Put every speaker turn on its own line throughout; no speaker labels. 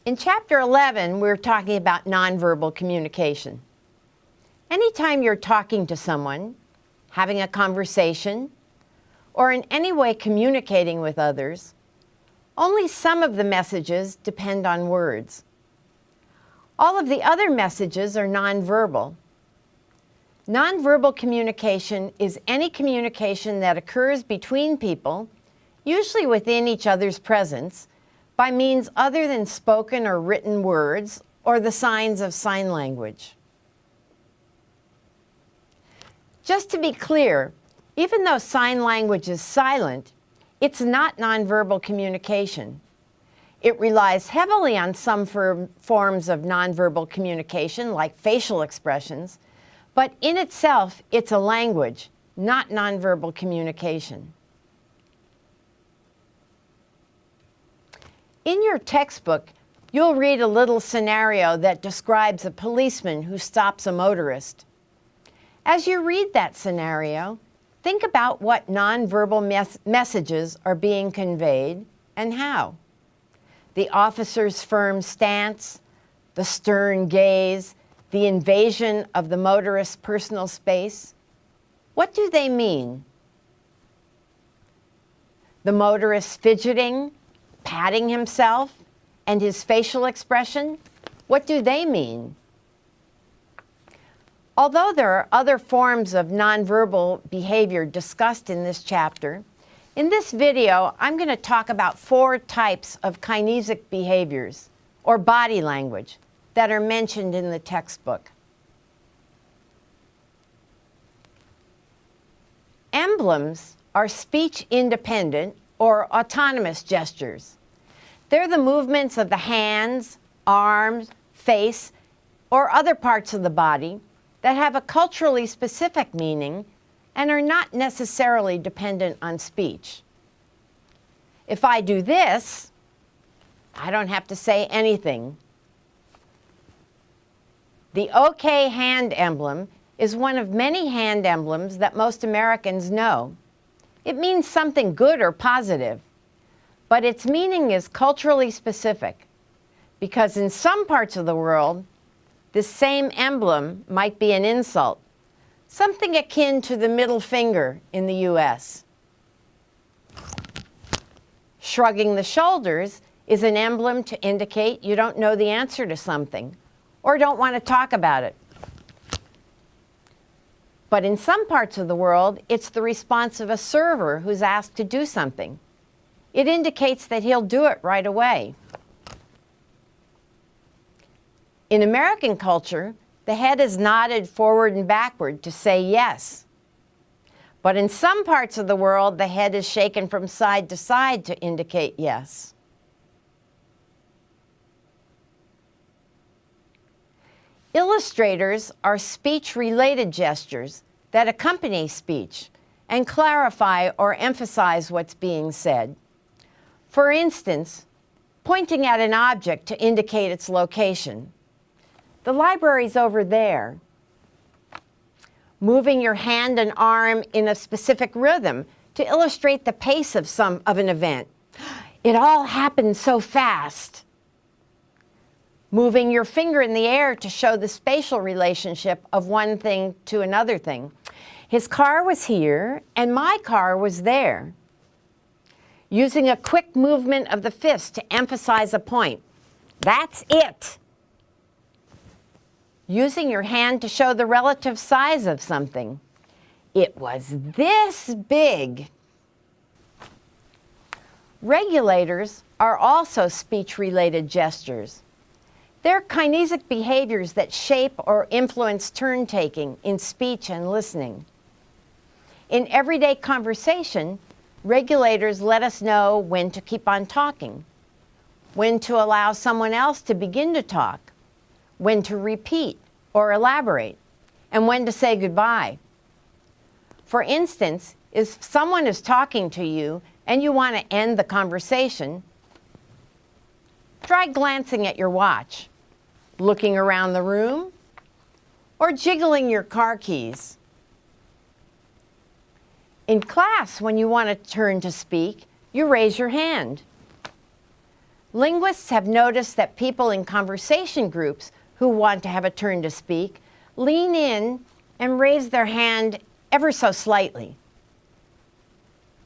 In Chapter 11, we're talking about nonverbal communication. Anytime you're talking to someone, having a conversation, or in any way communicating with others, only some of the messages depend on words. All of the other messages are nonverbal. Nonverbal communication is any communication that occurs between people, usually within each other's presence, by means other than spoken or written words or the signs of sign language. Just to be clear, even though sign language is silent, it's not nonverbal communication. It relies heavily on some forms of nonverbal communication, like facial expressions, but in itself, it's a language, not nonverbal communication. In your textbook, you'll read a little scenario that describes a policeman who stops a motorist. As you read that scenario, think about what nonverbal messages are being conveyed and how. The officer's firm stance, the stern gaze, the invasion of the motorist's personal space. What do they mean? The motorist fidgeting, patting himself, and his facial expression, what do they mean? Although there are other forms of nonverbal behavior discussed in this chapter, in this video, I'm going to talk about 4 types of kinesic behaviors, or body language, that are mentioned in the textbook. Emblems are speech-independent or autonomous gestures. They're the movements of the hands, arms, face, or other parts of the body that have a culturally specific meaning and are not necessarily dependent on speech. If I do this, I don't have to say anything. The OK hand emblem is one of many hand emblems that most Americans know. It means something good or positive, but its meaning is culturally specific because in some parts of the world, this same emblem might be an insult, something akin to the middle finger in the US. Shrugging the shoulders is an emblem to indicate you don't know the answer to something or don't want to talk about it. But in some parts of the world, it's the response of a server who's asked to do something. It indicates that he'll do it right away. In American culture, the head is nodded forward and backward to say yes. But in some parts of the world, the head is shaken from side to side to indicate yes. Illustrators are speech-related gestures that accompany speech and clarify or emphasize what's being said. For instance, pointing at an object to indicate its location. The library's over there. Moving your hand and arm in a specific rhythm to illustrate the pace of an event. It all happened so fast. Moving your finger in the air to show the spatial relationship of one thing to another thing. His car was here, and my car was there. Using a quick movement of the fist to emphasize a point. That's it. Using your hand to show the relative size of something. It was this big. Regulators are also speech-related gestures. They're kinesic behaviors that shape or influence turn-taking in speech and listening. In everyday conversation, regulators let us know when to keep on talking, when to allow someone else to begin to talk, when to repeat or elaborate, and when to say goodbye. For instance, if someone is talking to you and you want to end the conversation, try glancing at your watch, looking around the room, or jiggling your car keys. In class, when you want to turn to speak, you raise your hand. Linguists have noticed that people in conversation groups who want to have a turn to speak lean in and raise their hand ever so slightly.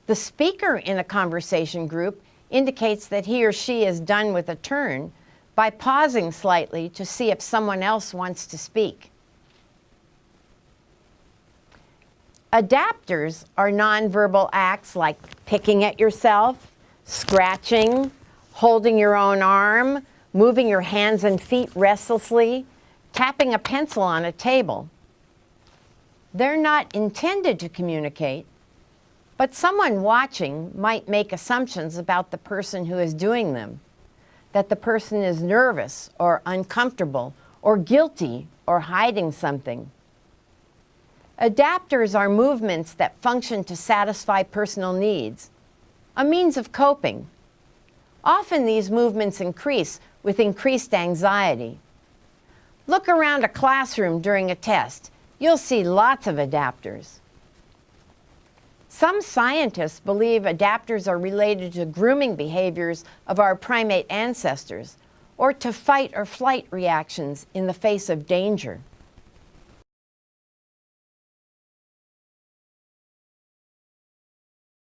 The speaker in a conversation group indicates that he or she is done with a turn by pausing slightly to see if someone else wants to speak. Adapters are nonverbal acts like picking at yourself, scratching, holding your own arm, moving your hands and feet restlessly, tapping a pencil on a table. They're not intended to communicate, but someone watching might make assumptions about the person who is doing them, that the person is nervous or uncomfortable or guilty or hiding something. Adapters are movements that function to satisfy personal needs, a means of coping. Often these movements increase with increased anxiety. Look around a classroom during a test. You'll see lots of adapters. Some scientists believe adapters are related to grooming behaviors of our primate ancestors or to fight or flight reactions in the face of danger.